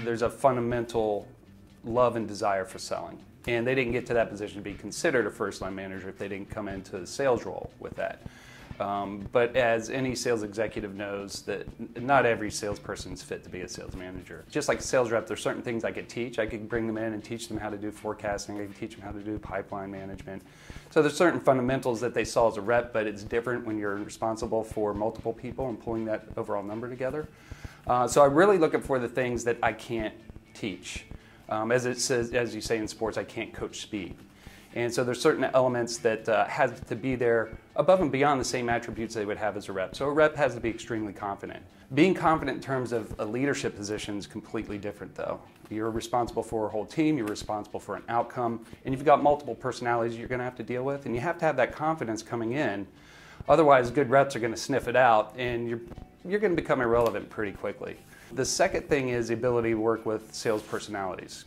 there's a fundamental love and desire for selling. And they didn't get to that position to be considered a first-line manager if they didn't come into the sales role with that. But as any sales executive knows, that not every salesperson is fit to be a sales manager. Just like a sales rep, there's certain things I could teach. I could bring them in and teach them how to do forecasting. I could teach them how to do pipeline management. So there's certain fundamentals that they saw as a rep, but it's different when you're responsible for multiple people and pulling that overall number together. So I'm really looking for the things that I can't teach. As it says, as you say in sports, I can't coach speed. And so there's certain elements that have to be there above and beyond the same attributes they would have as a rep. So a rep has to be extremely confident. Being confident in terms of a leadership position is completely different though. You're responsible for a whole team, you're responsible for an outcome, and you've got multiple personalities you're going to have to deal with, and you have to have that confidence coming in. Otherwise, good reps are going to sniff it out, and you're going to become irrelevant pretty quickly. The second thing is the ability to work with sales personalities.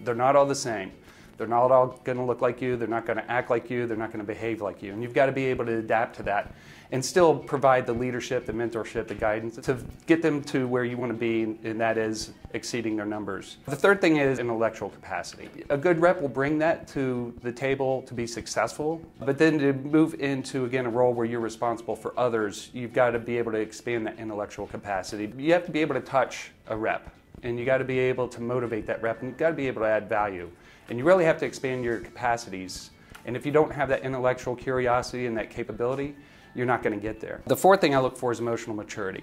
They're not all the same. They're not all going to look like you, they're not going to act like you, they're not going to behave like you. And you've got to be able to adapt to that and still provide the leadership, the mentorship, the guidance to get them to where you want to be, and that is exceeding their numbers. The third thing is intellectual capacity. A good rep will bring that to the table to be successful, but then to move into, again, a role where you're responsible for others, you've got to be able to expand that intellectual capacity. You have to be able to touch a rep, and you got to be able to motivate that rep, and you've got to be able to add value. And you really have to expand your capacities. And if you don't have that intellectual curiosity and that capability, you're not going to get there. The fourth thing I look for is emotional maturity.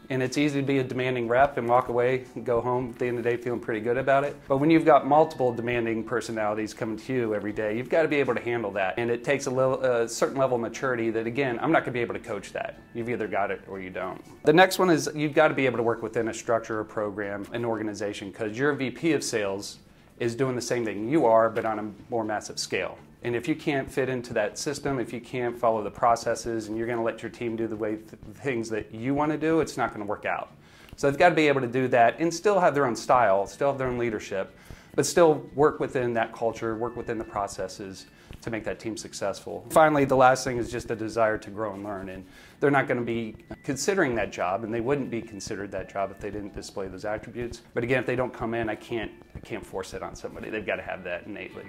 And it's easy to be a demanding rep and walk away and go home at the end of the day feeling pretty good about it. But when you've got multiple demanding personalities coming to you every day, you've got to be able to handle that. And it takes a certain level of maturity that, again, I'm not going to be able to coach that. You've either got it or you don't. The next one is you've got to be able to work within a structure, a program, an organization, because your VP of sales is doing the same thing you are, but on a more massive scale. And if you can't fit into that system, if you can't follow the processes, and you're going to let your team do the things that you want to do, it's not going to work out. So they've got to be able to do that and still have their own style, still have their own leadership, but still work within that culture, work within the processes to make that team successful. Finally, the last thing is just a desire to grow and learn. And they're not going to be considering that job, and they wouldn't be considered that job if they didn't display those attributes. But again, if they don't come in, I can't force it on somebody. They've got to have that innately.